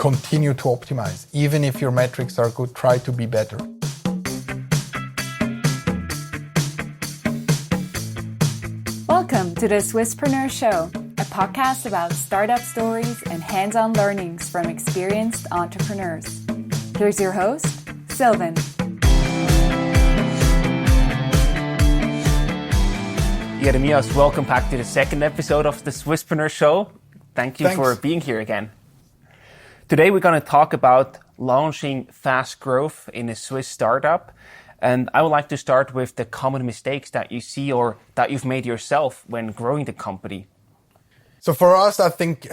continue to optimize. Even if your metrics are good, try to be better. Welcome to the Swisspreneur Show, a podcast about startup stories and hands-on learnings from experienced entrepreneurs. Here's your host, Sylvan. Jeremias, welcome back to the second episode of the Swisspreneur Show. Thanks for being here again. Today we're going to talk about launching fast growth in a Swiss startup. And I would like to start with the common mistakes that you see or that you've made yourself when growing the company. So for us, I think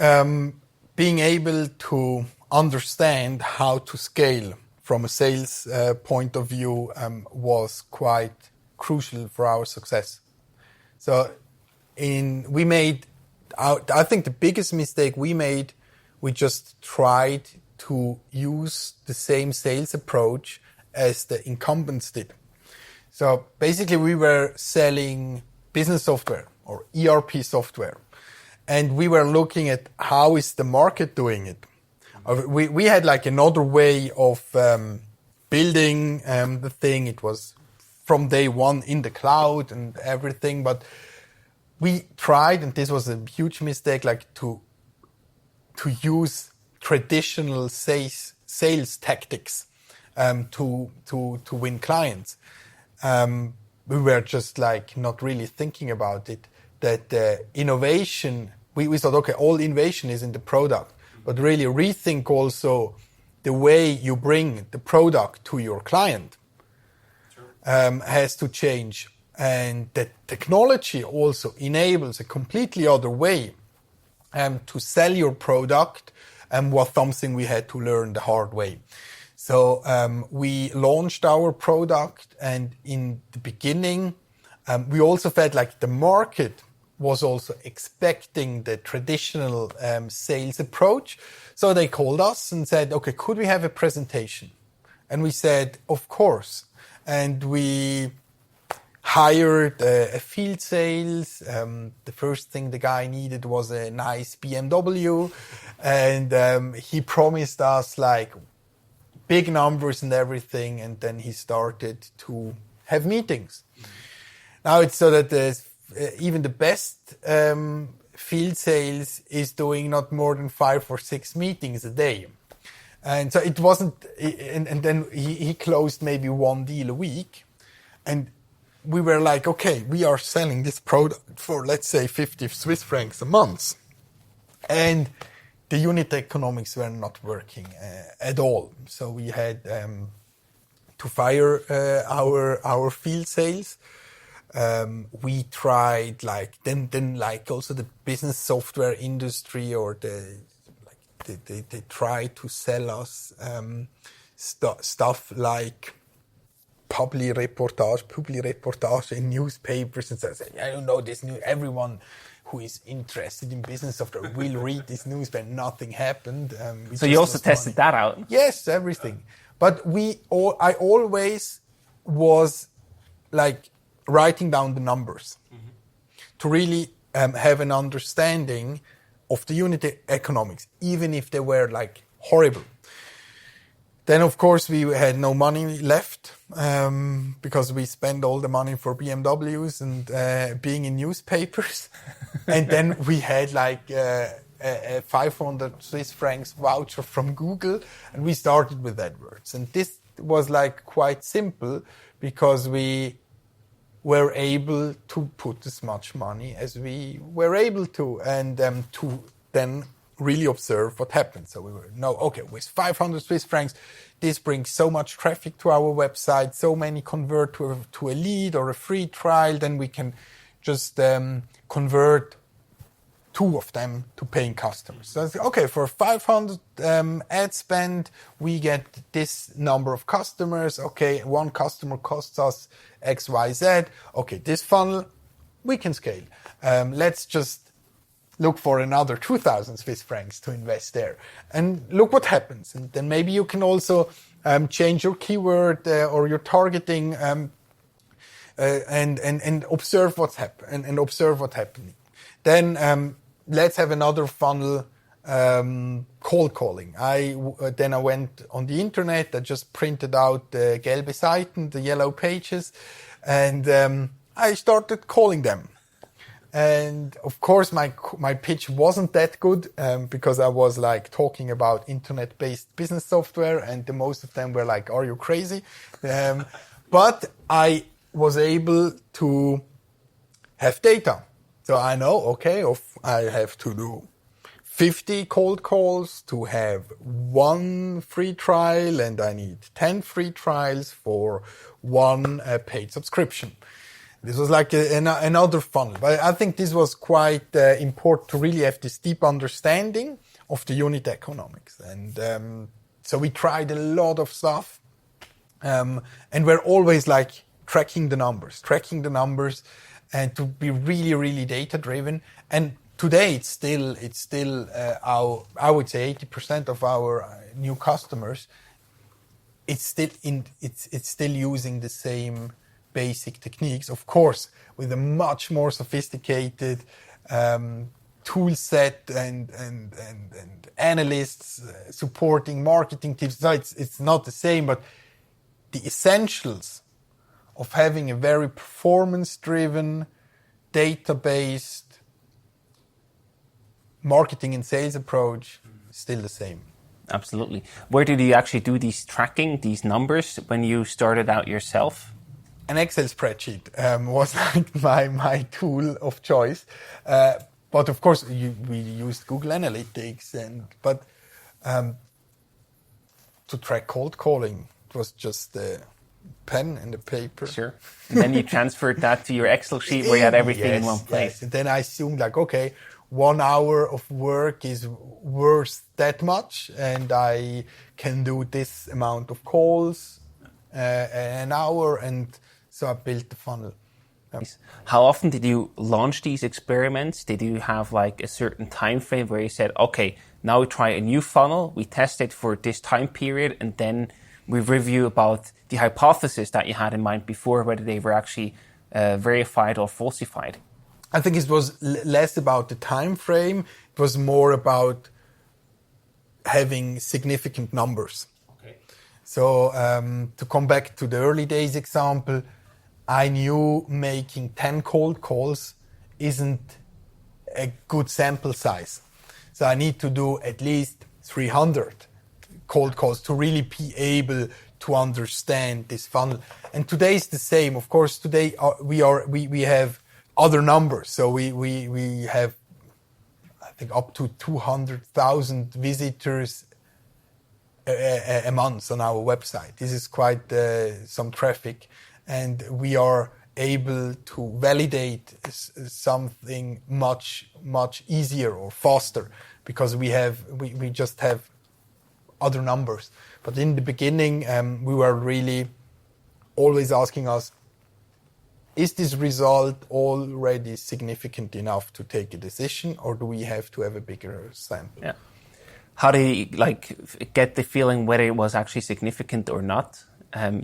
being able to understand how to scale from a sales point of view was quite crucial for our success. So I think the biggest mistake we made, we just tried to use the same sales approach as the incumbents did. So basically we were selling business software or ERP software, and we were looking at how is the market doing it. We had like another way of building the thing. It was from day one in the cloud and everything, but we tried, and this was a huge mistake, like to use traditional sales tactics to win clients. We were just like not really thinking about it, that innovation, we thought, okay, all innovation is in the product, but really rethink also the way you bring the product to your client. Has to change, and the technology also enables a completely other way to sell your product, and was something we had to learn the hard way. So we launched our product, and in the beginning we also felt like the market was also expecting the traditional sales approach. So they called us and said, okay, could we have a presentation? And we said, of course. And we hired a field sales. The first thing the guy needed was a nice BMW. And he promised us like big numbers and everything. And then he started to have meetings. Now it's so that even the best field sales is doing not more than 5 or 6 meetings a day. And so it wasn't, and then he closed maybe one deal a week. And we were like, okay, we are selling this product for, let's say, 50 Swiss francs a month. And the unit economics were not working at all. So we had to fire our field sales. We tried then also the business software industry or they try to sell us stuff like public reportage in newspapers, and say, I don't know this new. Everyone who is interested in business software will read this news, but nothing happened. So you also tested that out? Yes, everything. But I always was like writing down the numbers to really have an understanding of the unit economics, even if they were like horrible. Then, of course, we had no money left because we spent all the money for BMWs and being in newspapers. And then we had like a 500 Swiss francs voucher from Google, and we started with AdWords. And this was like quite simple because we were able to put as much money as we were able to, and to then really observe what happened. So we were, with 500 Swiss francs, this brings so much traffic to our website, so many convert to a lead or a free trial, then we can just convert 2 of them to paying customers. So it's, okay, for 500 ad spend, we get this number of customers. Okay, 1 customer costs us X, Y, Z. Okay, this funnel, we can scale. Let's just look for another 2,000 Swiss francs to invest there. And look what happens. And then maybe you can also change your keyword or your targeting and observe what's happening. Then let's have another funnel cold calling. Then I went on the internet. I just printed out the gelbe Seiten, the yellow pages, and I started calling them. And of course, my pitch wasn't that good because I was like talking about internet-based business software, and the most of them were like, "Are you crazy?" But I was able to have data, so I know, okay, I have to do 50 cold calls to have 1 free trial, and I need 10 free trials for 1 paid subscription. This was like another funnel. But I think this was quite important to really have this deep understanding of the unit economics. And so we tried a lot of stuff. And we're always like tracking the numbers and to be really, really data driven. And today it's still I would say 80% of our new customers, it's still using the same basic techniques, of course, with a much more sophisticated tool set and analysts supporting marketing teams. So it's not the same, but the essentials of having a very performance-driven, data-based marketing and sales approach is still the same. Absolutely. Where did you actually do these tracking, these numbers, when you started out yourself? An Excel spreadsheet was like my tool of choice, but of course we used Google Analytics, but to track cold calling it was just a pen and a paper. Sure. And then you transferred that to your Excel sheet where you had everything in one place. Yes. And then I assumed like, okay, 1 hour of work is worth that much, and I can do this amount of calls an hour, and so I built the funnel. How often did you launch these experiments? Did you have like a certain time frame where you said, okay, now we try a new funnel, we test it for this time period, and then we review about the hypothesis that you had in mind before, whether they were actually verified or falsified? I think it was less about the time frame. It was more about having significant numbers. Okay. So to come back to the early days example, I knew making 10 cold calls isn't a good sample size. So I need to do at least 300 cold calls to really be able to understand this funnel. And today is the same. Of course, today we have other numbers. So we have, I think, up to 200,000 visitors a month on our website. This is quite some traffic, and we are able to validate something much easier or faster because we just have other numbers. But in the beginning, we were really always asking us, is this result already significant enough to take a decision, or do we have to have a bigger sample? Yeah. How do you get the feeling whether it was actually significant or not?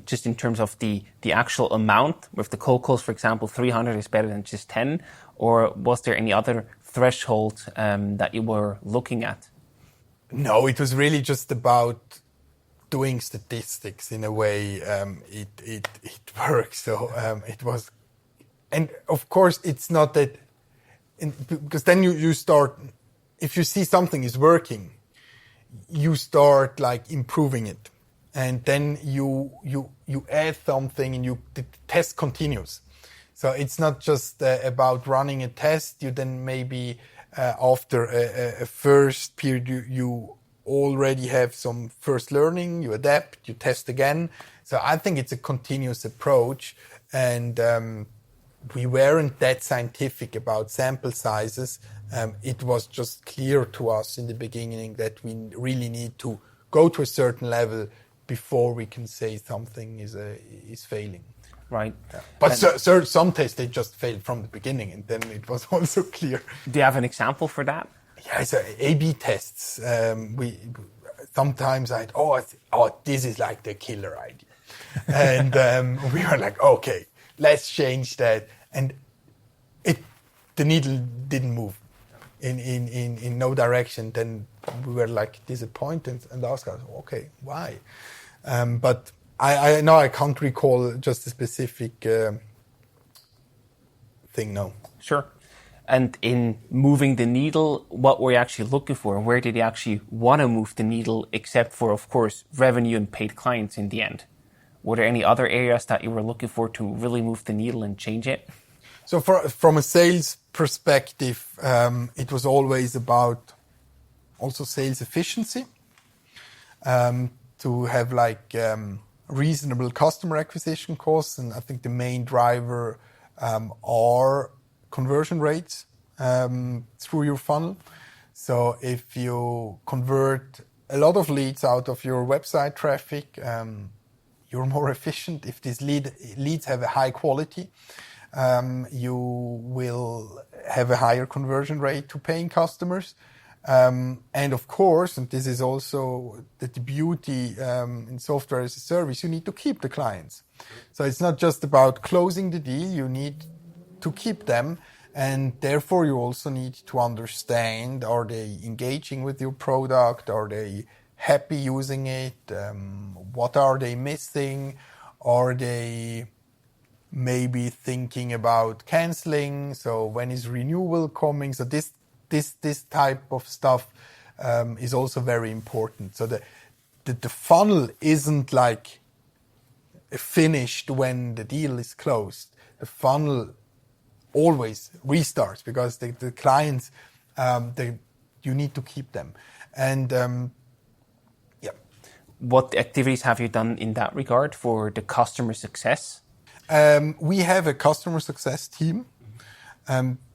Just in terms of the actual amount, with the cold calls, for example, 300 is better than just 10, or was there any other threshold that you were looking at? No, it was really just about doing statistics in a way. It works. So it was, and of course it's not that, because then you start, if you see something is working, you start like improving it, and then you add something, and the test continues. So it's not just about running a test. You then maybe after a first period, you already have some first learning, you adapt, you test again. So I think it's a continuous approach, and we weren't that scientific about sample sizes. It was just clear to us in the beginning that we really need to go to a certain level before we can say something is failing. Right. Yeah. But some tests, they just failed from the beginning, and then it was also clear. Do you have an example for that? Yeah, so A/B tests. We sometimes this is like the killer idea, and we were like, okay, let's change that, and the needle didn't move. in no direction, then we were like disappointed and asked us, okay, why? But I know I can't recall just a specific thing, no. Sure. And in moving the needle, what were you actually looking for? Where did you actually want to move the needle, except for, of course, revenue and paid clients in the end? Were there any other areas that you were looking for to really move the needle and change it? So from a sales perspective, it was always about also sales efficiency, to have like reasonable customer acquisition costs. And I think the main driver are conversion rates through your funnel. So if you convert a lot of leads out of your website traffic, you're more efficient. If these leads have a high quality, you will have a higher conversion rate to paying customers. And of course, and this is also the beauty in software as a service, you need to keep the clients. So it's not just about closing the deal, you need to keep them. And therefore, you also need to understand, are they engaging with your product? Are they happy using it? What are they missing? Are they maybe thinking about canceling? So when is renewal coming? So this type of stuff is also very important. So the funnel isn't like finished when the deal is closed. The funnel always restarts because the clients, you need to keep them. And yeah. What activities have you done in that regard for the customer success? We have a customer success team.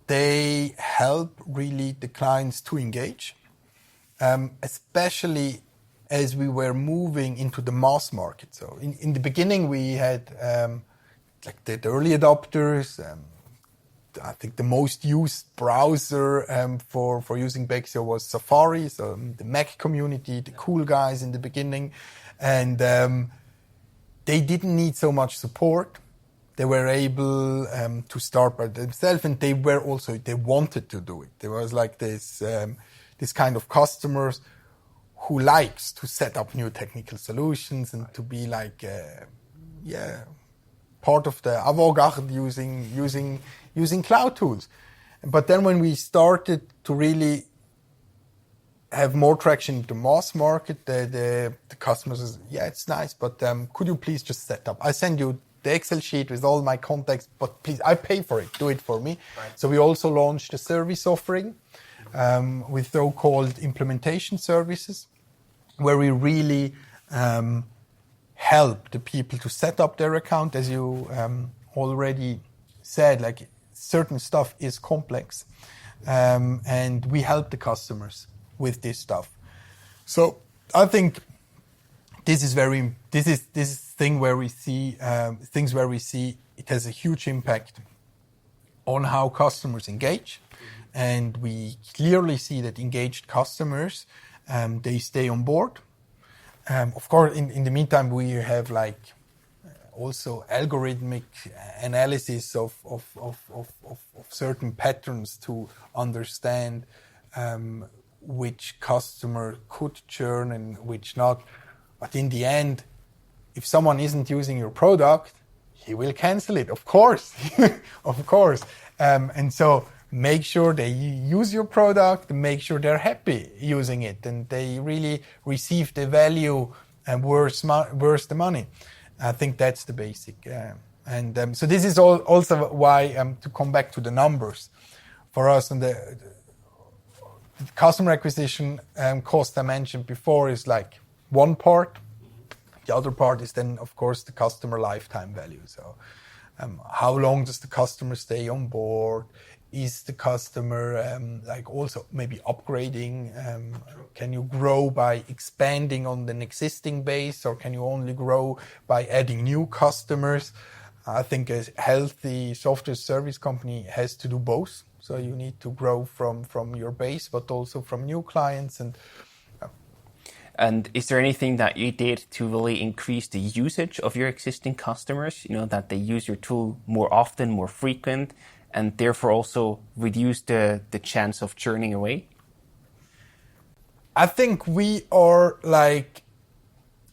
They help really the clients to engage, especially as we were moving into the mass market. So in the beginning, we had like the early adopters. I think the most used browser for using Bexio was Safari. So the Mac community, the cool guys in the beginning, and they didn't need so much support. They were able to start by themselves, and they wanted to do it. There was like this kind of customers who likes to set up new technical solutions and to be like, part of the avant-garde using cloud tools. But then when we started to really have more traction in the mass market, the customers says, yeah, it's nice, but could you please just set up? I send you the Excel sheet with all my contacts, but please, I pay for it. Do it for me. Right. So we also launched a service offering with so-called implementation services, where we really help the people to set up their account. As you already said, like certain stuff is complex, and we help the customers with this stuff. So I think this is things where we see it has a huge impact on how customers engage, and we clearly see that engaged customers they stay on board. Of course, in the meantime, we have like also algorithmic analysis of certain patterns to understand which customer could churn and which not. But in the end, if someone isn't using your product, he will cancel it, of course, of course. And so make sure they use your product, make sure they're happy using it, and they really receive the value and worth the money. I think that's the basic. So this is also why, to come back to the numbers, for us, and the customer acquisition cost I mentioned before is like one part. The other part is then, of course, the customer lifetime value. So how long does the customer stay on board? Is the customer like also maybe upgrading? Can you grow by expanding on an existing base, or can you only grow by adding new customers? I think a healthy software service company has to do both. So you need to grow from your base, but also from new clients. And is there anything that you did to really increase the usage of your existing customers? You know, that they use your tool more often, more frequent, and therefore also reduce the chance of churning away? I think we are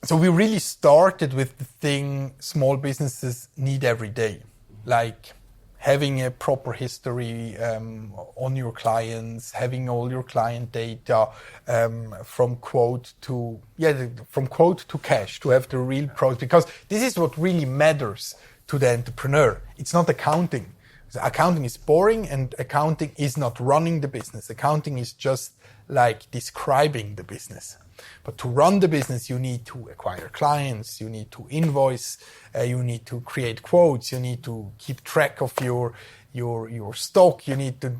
so we really started with the thing small businesses need every day, like having a proper history on your clients, having all your client data from quote to cash, to have the real product, because this is what really matters to the entrepreneur. It's not accounting. Accounting is boring, and accounting is not running the business. Accounting is just like describing the business. But to run the business, you need to acquire clients, you need to invoice, you need to create quotes, you need to keep track of your stock, you need to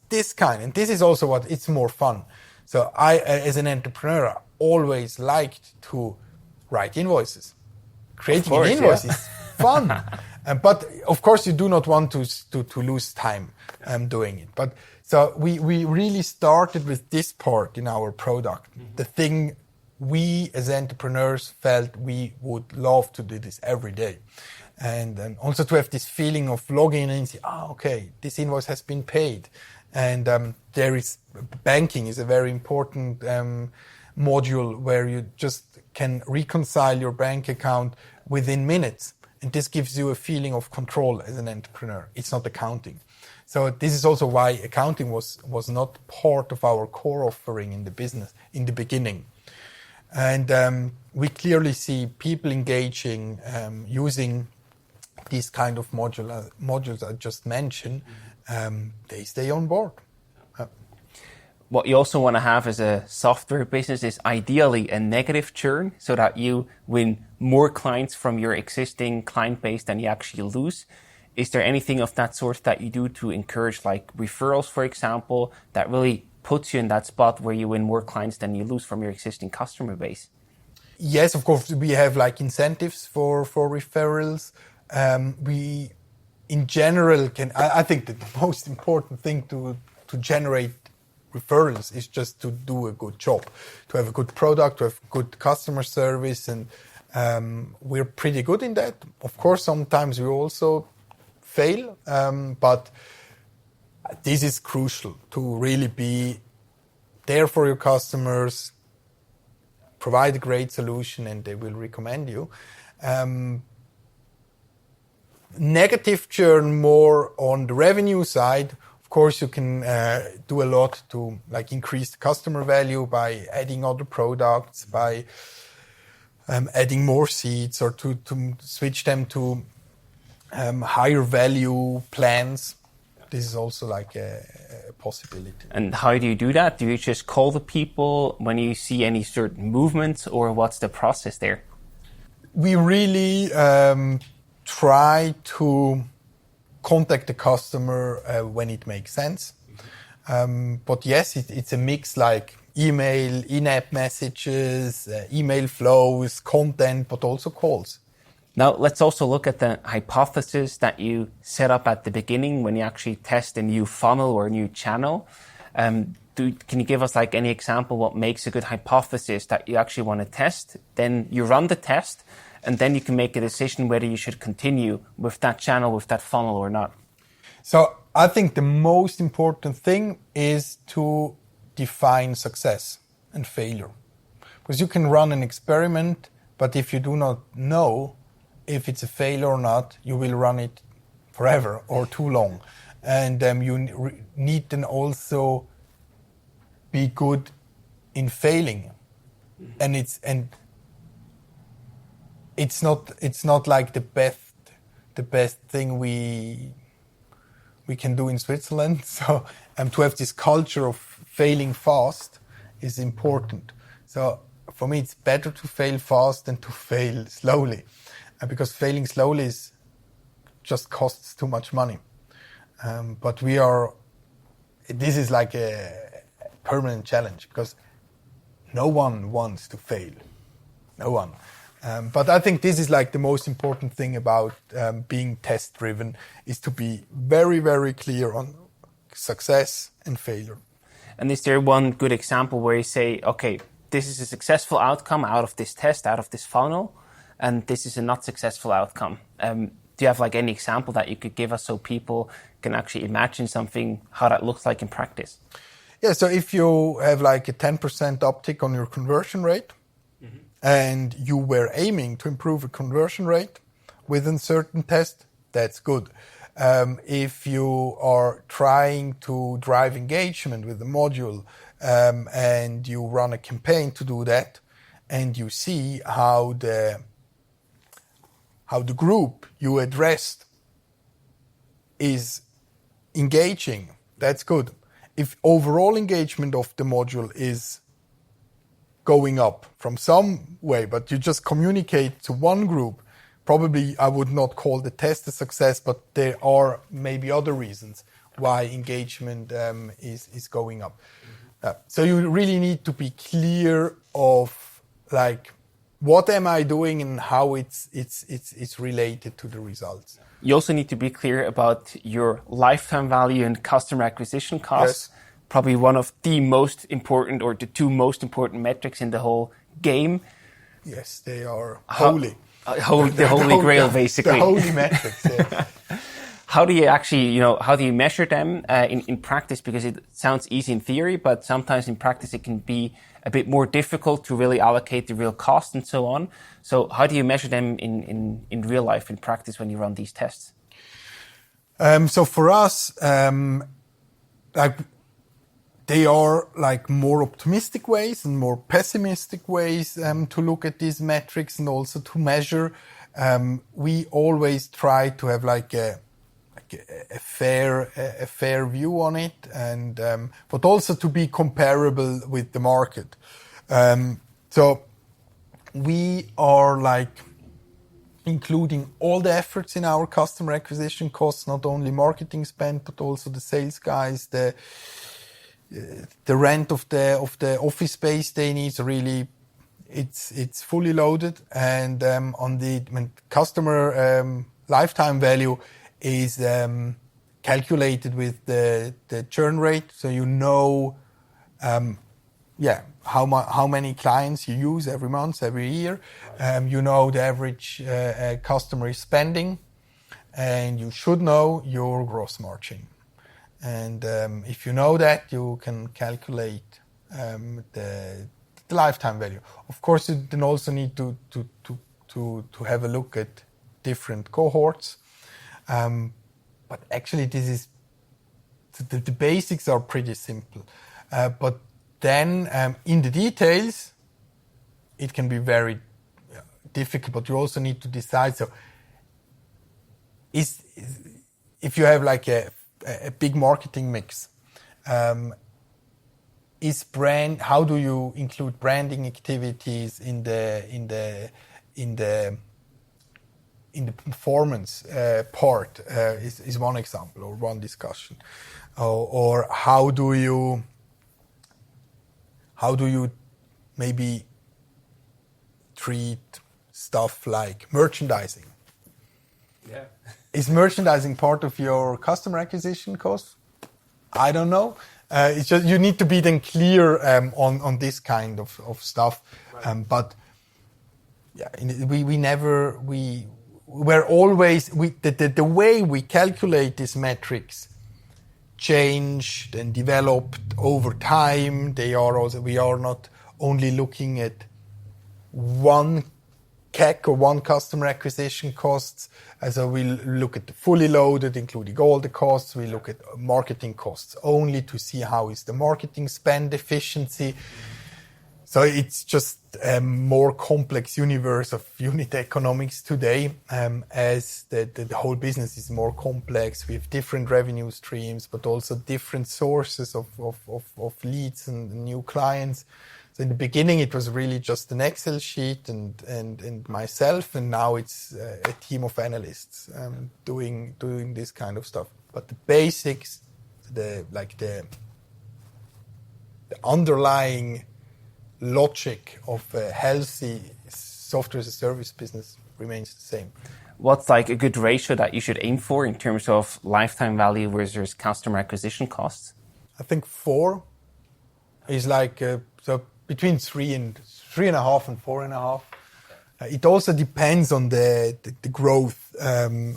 this kind. And this is also what it's more fun. So I, as an entrepreneur, always liked to write invoices. Creating an invoice is fun. But of course, you do not want to lose time doing it. But so we really started with this part in our product. Mm-hmm. The thing we as entrepreneurs felt we would love to do this every day. And also to have this feeling of logging in and say, okay, this invoice has been paid. And there is banking is a very important module where you just can reconcile your bank account within minutes. And this gives you a feeling of control as an entrepreneur. It's not accounting. So this is also why accounting was not part of our core offering in the business in the beginning. And we clearly see people engaging, using these kind of modules I just mentioned. They stay on board. What you also want to have as a software business is ideally a negative churn, so that you win more clients from your existing client base than you actually lose. Is there anything of that sort that you do to encourage, like referrals, for example, that really puts you in that spot where you win more clients than you lose from your existing customer base? Yes, of course, we have like incentives for referrals. We, in general, I think that the most important thing to generate referrals is just to do a good job, to have a good product, to have good customer service, and we're pretty good in that. Of course, sometimes we also fail, but this is crucial to really be there for your customers, provide a great solution, and they will recommend you. Negative churn more on the revenue side. Of course, you can do a lot to like increase the customer value by adding other products, by adding more seats, or to switch them to higher value plans. This is also like a possibility. And how do you do that? Do you just call the people when you see any certain movements, or what's the process there? We really try to contact the customer when it makes sense. But yes, it's a mix, like email, in-app messages, email flows, content, but also calls. Now, let's also look at the hypothesis that you set up at the beginning when you actually test a new funnel or a new channel. Can you give us like any example what makes a good hypothesis that you actually want to test? Then you run the test, and then you can make a decision whether you should continue with that channel, with that funnel or not. So I think the most important thing is to define success and failure. Because you can run an experiment, but if you do not know if it's a failure or not, you will run it forever or too long. And you need then also be good in failing. And it's not like the best thing we can do in Switzerland. So to have this culture of failing fast is important. So for me, it's better to fail fast than to fail slowly, because failing slowly just costs too much money. But this is like a permanent challenge, because no one wants to fail. No one. But I think this is like the most important thing about being test-driven, is to be very, very clear on success and failure. And is there one good example where you say, okay, this is a successful outcome out of this test, out of this funnel, and this is a not successful outcome? Do you have like any example that you could give us so people can actually imagine something, how that looks like in practice? Yeah, so if you have like a 10% uptick on your conversion rate, and you were aiming to improve a conversion rate within certain test, that's good. If you are trying to drive engagement with the module, and you run a campaign to do that, and you see how the group you addressed is engaging, that's good. If overall engagement of the module is going up from some way, but you just communicate to one group, probably I would not call the test a success, but there are maybe other reasons why engagement is going up. So you really need to be clear of like, what am I doing and how it's related to the results. You also need to be clear about your lifetime value and customer acquisition costs. Yes. Probably one of the most important or the two most important metrics in the whole game. Yes, they are holy. The holy grail, basically. The holy metrics, yeah. How do you actually, how do you measure them in practice? Because it sounds easy in theory, but sometimes in practice it can be a bit more difficult to really allocate the real cost and so on. So how do you measure them in real life, in practice, when you run these tests? So for us, they are like more optimistic ways and more pessimistic ways to look at these metrics and also to measure. We always try to have like a fair view on it, and but also to be comparable with the market. So we are like including all the efforts in our customer acquisition costs, not only marketing spend, but also the sales guys, the rent of the office space they need. So really, it's fully loaded, and on the customer lifetime value is calculated with the churn rate. So how many clients you use every month, every year. The average customer is spending, and you should know your gross margin. And if you know that, you can calculate the lifetime value. Of course, you then also need to have a look at different cohorts. But actually, this is the basics are pretty simple. But then in the details, it can be very difficult. But you also need to decide. So, if you have like a big marketing mix, how do you include branding activities in the performance part is one example or one discussion, or how do you maybe treat stuff like merchandising? Yeah. Is merchandising part of your customer acquisition cost? I don't know. It's just you need to be then clear on this kind of stuff. Right. But yeah, we're always the way we calculate these metrics changed and developed over time. We are not only looking at one CAC or one customer acquisition costs. So we look at the fully loaded, including all the costs. We look at marketing costs only to see how is the marketing spend efficiency. So it's just a more complex universe of unit economics today, as the whole business is more complex. We have different revenue streams, but also different sources of leads and new clients. So in the beginning, it was really just an Excel sheet and myself, and now it's a team of analysts doing this kind of stuff. But the basics, the underlying logic of a healthy software as a service business remains the same. What's like a good ratio that you should aim for in terms of lifetime value versus customer acquisition costs? I think 4 is like so between 3.5 and 4.5. It also depends on the growth and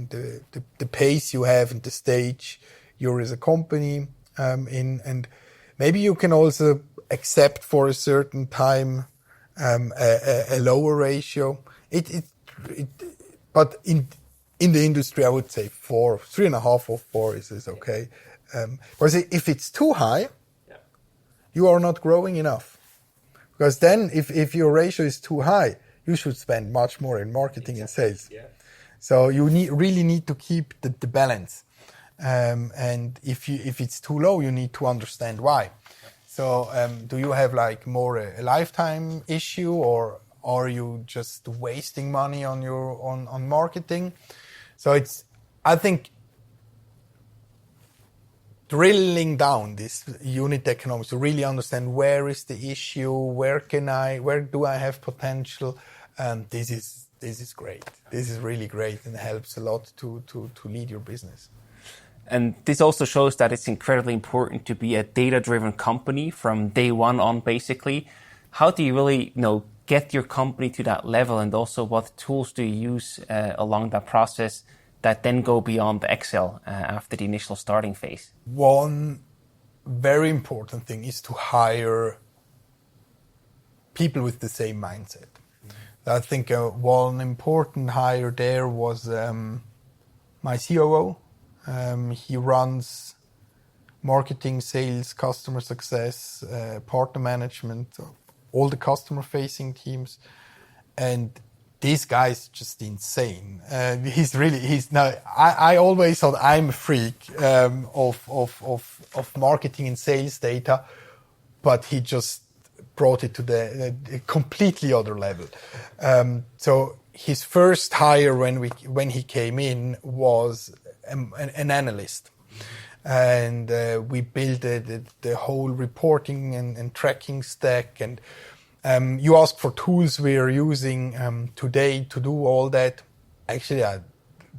the pace you have and the stage you're as a company in, and maybe you can also accept for a certain time a lower ratio. But in the industry, I would say 4, 3.5 or 4 is okay. Because if it's too high, you are not growing enough. Because then if your ratio is too high, you should spend much more in marketing and sales. Yeah. So you really need to keep the balance. And if it's too low, you need to understand why. So do you have like more a lifetime issue, or are you just wasting money on marketing? So I think drilling down this unit economics to really understand where is the issue, where do I have potential, this is great. This is really great and helps a lot to lead your business. And this also shows that it's incredibly important to be a data-driven company from day one on, basically. How do you really, get your company to that level, and also what tools do you use along that process that then go beyond Excel after the initial starting phase? One very important thing is to hire people with the same mindset. I think one important hire there was my COO. He runs marketing, sales, customer success, partner management, all the customer-facing teams, and this guy is just insane. I always thought I'm a freak of marketing and sales data, but he just brought it to the completely other level. So his first hire when he came in was an analyst. And we built the whole reporting and tracking stack. And you ask for tools we are using today to do all that. Actually, I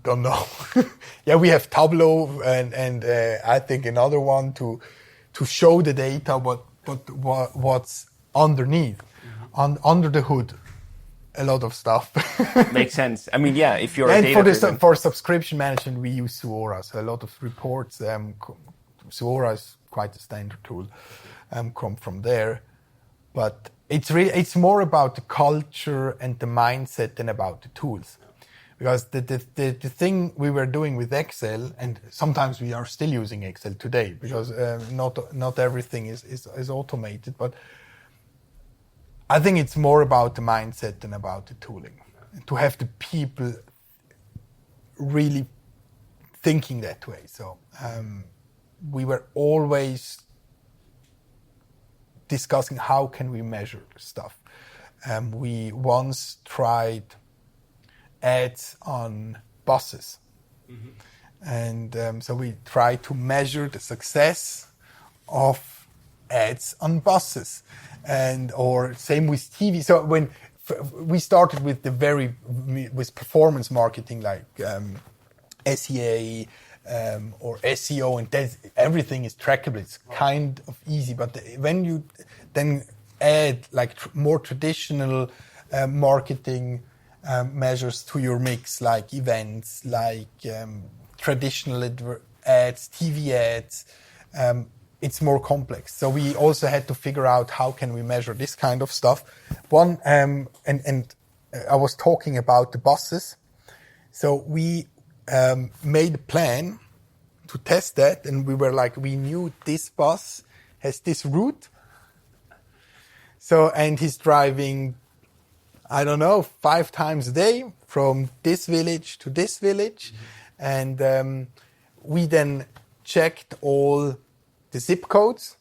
don't know. Yeah, we have Tableau and I think another one to show the data, what's underneath, under the hood. A lot of stuff. Makes sense. I mean, yeah, if you're and for subscription management, we use Zuora. So a lot of reports, Zuora is quite a standard tool, come from there. But it's more about the culture and the mindset than about the tools. Because the thing we were doing with Excel, and sometimes we are still using Excel today, because not everything is automated, but I think it's more about the mindset than about the tooling. To have the people really thinking that way. So we were always discussing how can we measure stuff. We once tried ads on buses. Mm-hmm. And so we tried to measure the success of ads on buses. Or same with TV. So when we started with with performance marketing like SEA or SEO, and everything is trackable. It's kind of easy. But when you then add like more traditional marketing measures to your mix, like events, like traditional ads, TV ads, it's more complex. So we also had to figure out how can we measure this kind of stuff. One, and I was talking about the buses. So we made a plan to test that, and we knew this bus has this route. So, and he's driving, 5 times a day from this village to this village. Mm-hmm. And we then checked all the zip codes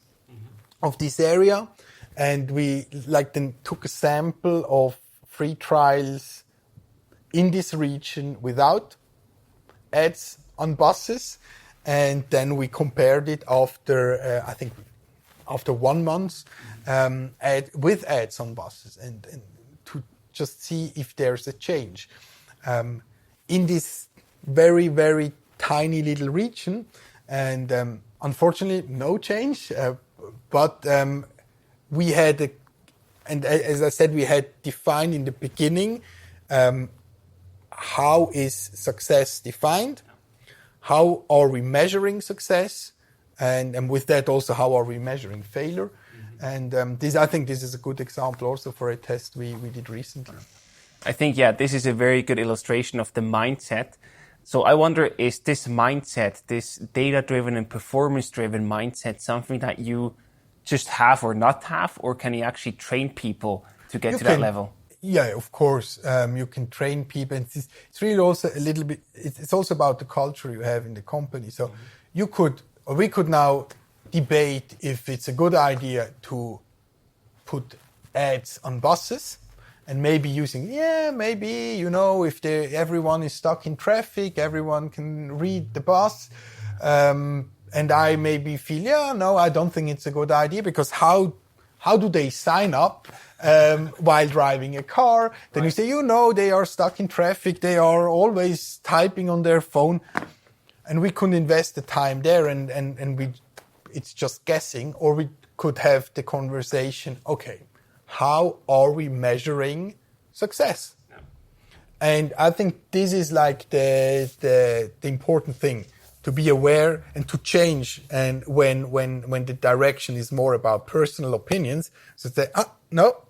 of this area, and we then took a sample of free trials in this region without ads on buses, and then we compared it after after 1 month with ads on buses, and to just see if there's a change in this very, very tiny little region. And unfortunately, no change, but we had and as I said, we had defined in the beginning, how is success defined? How are we measuring success? And with that also, how are we measuring failure? And I think this is a good example also for a test we did recently. I think, this is a very good illustration of the mindset. So I wonder, is this mindset, this data-driven and performance-driven mindset, something that you just have or not have, or can you actually train people to get to that level? Yeah, of course. You can train people. And it's really also a little bit, it's also about the culture you have in the company. So we could now debate if it's a good idea to put ads on buses and maybe if everyone is stuck in traffic, everyone can read the bus. And I maybe feel, I don't think it's a good idea, because how do they sign up while driving a car? Then you say, they are stuck in traffic. They are always typing on their phone. And we couldn't invest the time there, and it's just guessing. Or we could have the conversation, okay, how are we measuring success? Yeah. And I think this is like the important thing, to be aware and to change. And when the direction is more about personal opinions, so say, no,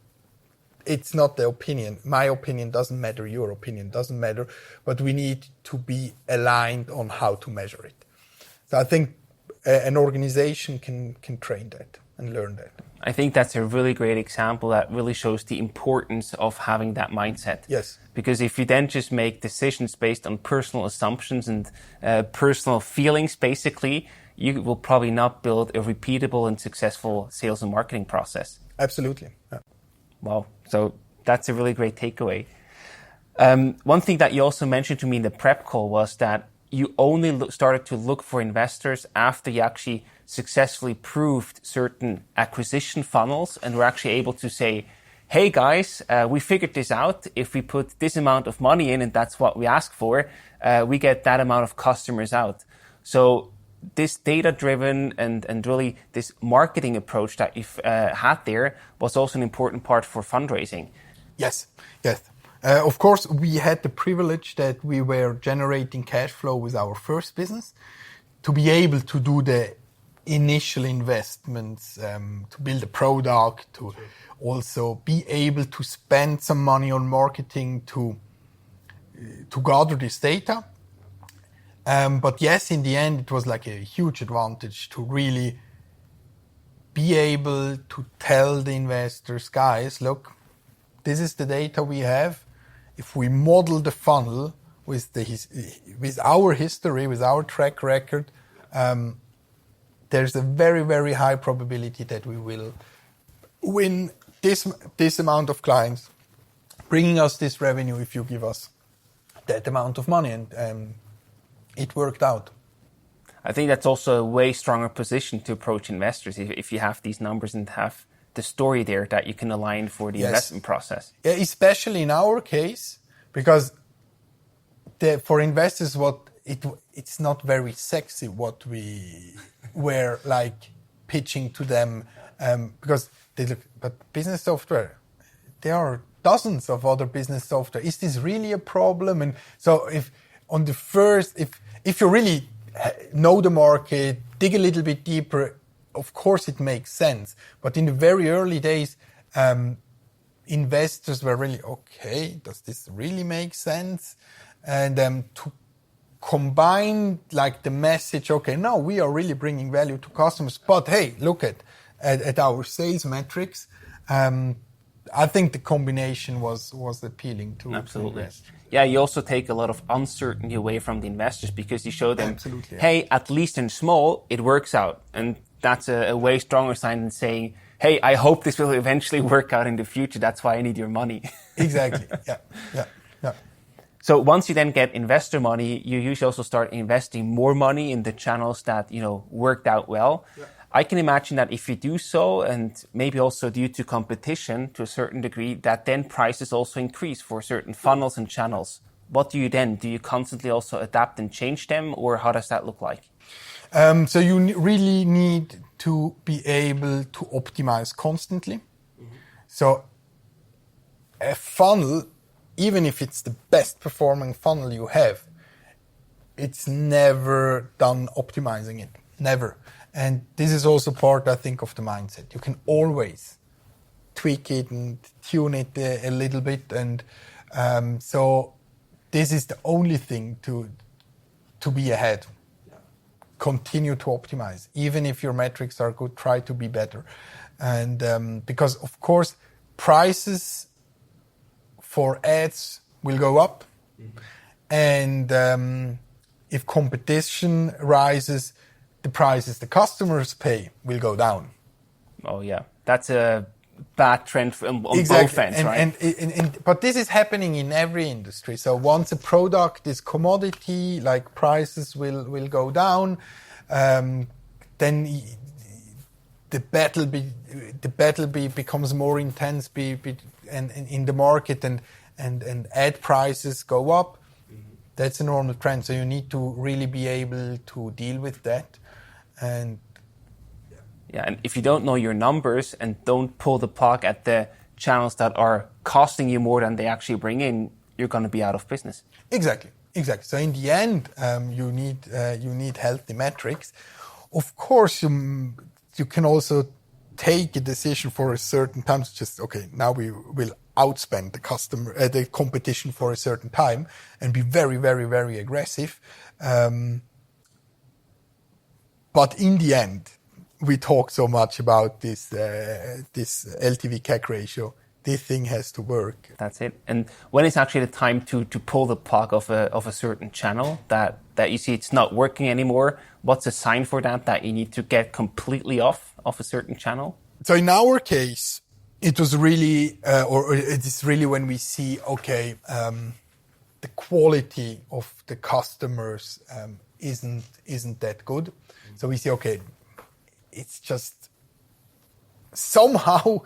it's not the opinion. My opinion doesn't matter. Your opinion doesn't matter. But we need to be aligned on how to measure it. So I think an organization can train that and learn that. I think that's a really great example that really shows the importance of having that mindset. Yes. Because if you then just make decisions based on personal assumptions and personal feelings, basically, you will probably not build a repeatable and successful sales and marketing process. Absolutely. Yeah. Wow. So that's a really great takeaway. One thing that you also mentioned to me in the prep call was that you only started to look for investors after you actually successfully proved certain acquisition funnels and were actually able to say, hey guys, we figured this out. If we put this amount of money in and that's what we ask for, we get that amount of customers out. So this data-driven and really this marketing approach that you've had there was also an important part for fundraising. Yes. Of course, we had the privilege that we were generating cash flow with our first business to be able to do the initial investments, to build a product, to also be able to spend some money on marketing to gather this data. But yes, in the end, it was like a huge advantage to really be able to tell the investors, guys, look, this is the data we have. If we model the funnel with our history, with our track record, there's a very, very high probability that we will win this amount of clients, bringing us this revenue if you give us that amount of money. And it worked out. I think that's also a way stronger position to approach investors if you have these numbers and have the story there that you can align for the investment process. Yeah, especially in our case, because for investors, it's not very sexy what we were like pitching to them, because they look, but business software, there are dozens of other business software. Is this really a problem? And so if you really know the market, dig a little bit deeper, of course it makes sense. But in the very early days, investors were really, okay, does this really make sense? And to combine like the message, okay, no, we are really bringing value to customers, but hey, look at our sales metrics. I think the combination was appealing to investors. Yeah, you also take a lot of uncertainty away from the investors because you show them, hey, at least in small, it works out. And that's a way stronger sign than saying, hey, I hope this will eventually work out in the future. That's why I need your money. Exactly. Yeah. So once you then get investor money, you usually also start investing more money in the channels that, worked out well. Yeah. I can imagine that if you do so, and maybe also due to competition to a certain degree, that then prices also increase for certain funnels and channels. What do you then? Do you constantly also adapt and change them, or how does that look like? So you really need to be able to optimize constantly. Mm-hmm. So a funnel, even if it's the best performing funnel you have, it's never done optimizing it. Never. And this is also part, I think, of the mindset. You can always tweak it and tune it a little bit. And so this is the only thing to be ahead. Continue to optimize. Even if your metrics are good, try to be better. And because, of course, prices for ads will go up. And if competition rises, the prices the customers pay will go down. Oh, yeah. That's a bad trend on exactly. both ends, right? But this is happening in every industry. So once a product is commodity, like prices will go down, then the battle becomes more intense and in the market, and ad prices go up. That's a normal trend. So you need to really be able to deal with that. And if you don't know your numbers and don't pull the plug at the channels that are costing you more than they actually bring in, you're going to be out of business. Exactly. So in the end, you need healthy metrics. Of course, you can also take a decision for a certain time. So just now we will outspend the competition for a certain time, and be very, very, very aggressive. But in the end, we talk so much about this LTV CAC ratio. This thing has to work. That's it. And when is actually the time to pull the plug of a certain channel that you see it's not working anymore? What's a sign for that you need to get completely off of a certain channel? So in our case, it was really, or it is really when we see, the quality of the customers isn't that good. So we see, it's just somehow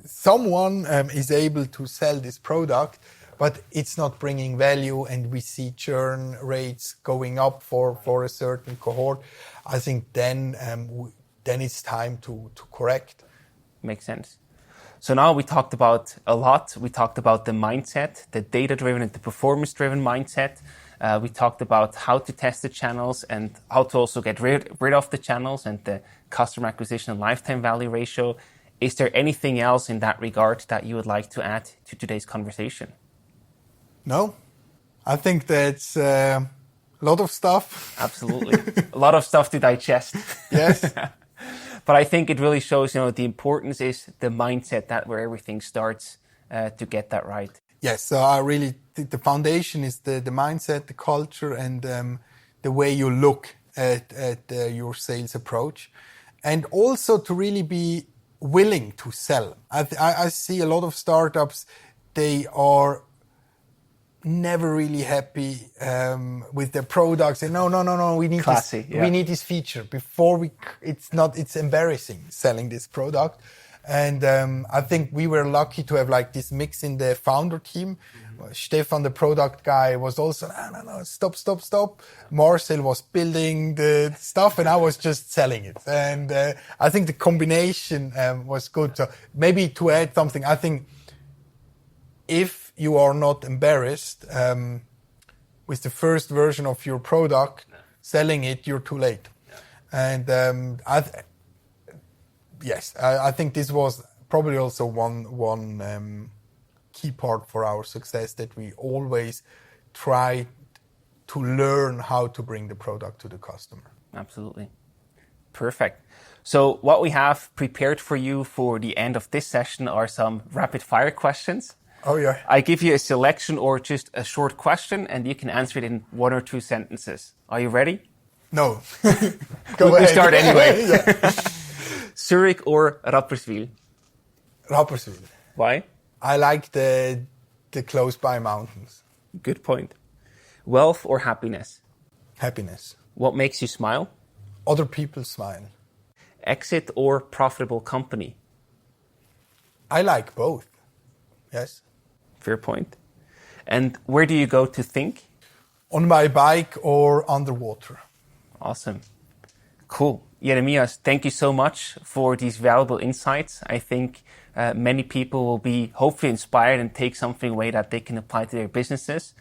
someone is able to sell this product, but it's not bringing value, and we see churn rates going up for a certain cohort. I think then it's time to correct. Makes sense. So now we talked about a lot. We talked about the mindset, the data-driven and the performance-driven mindset. We talked about how to test the channels and how to also get rid of the channels and the customer acquisition and lifetime value ratio. Is there anything else in that regard that you would like to add to today's conversation? No, I think that's a lot of stuff. Absolutely. A lot of stuff to digest. Yes. But I think it really shows, the importance is the mindset, that where everything starts to get that right. Yes, so I really think the foundation is the mindset, the culture, and the way you look at your sales approach. And also to really be willing to sell. I see a lot of startups, they are never really happy with their products. And no, we need Classy, this. Yeah. We need this feature before it's embarrassing selling this product. And I think we were lucky to have like this mix in the founder team. Mm-hmm. Stefan, the product guy, was also, no, stop. Marcel was building the stuff and I was just selling it. And I think the combination was good. So maybe to add something, I think if you are not embarrassed with the first version of your product, selling it, you're too late. Yeah. And I think this was probably also one key part for our success, that we always try to learn how to bring the product to the customer. Absolutely. Perfect. So what we have prepared for you for the end of this session are some rapid fire questions. Oh, yeah. I give you a selection or just a short question, and you can answer it in 1 or 2 sentences. Are you ready? No. Go ahead. We start anyway. Zurich or Rapperswil? Rapperswil. Why? I like the close by mountains. Good point. Wealth or happiness? Happiness. What makes you smile? Other people smile. Exit or profitable company? I like both. Yes. Fair point. And where do you go to think? On my bike or underwater. Awesome. Cool. Jeremias, thank you so much for these valuable insights. I think many people will be hopefully inspired and take something away that they can apply to their businesses.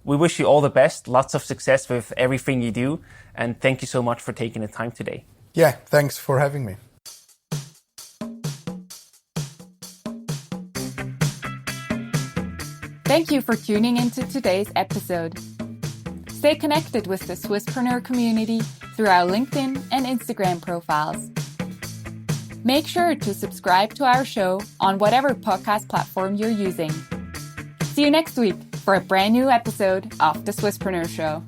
We wish you all the best, lots of success with everything you do, and thank you so much for taking the time today. Yeah, thanks for having me. Thank you for tuning into today's episode. Stay connected with the Swisspreneur community through our LinkedIn and Instagram profiles. Make sure to subscribe to our show on whatever podcast platform you're using. See you next week for a brand new episode of the Swisspreneur Show.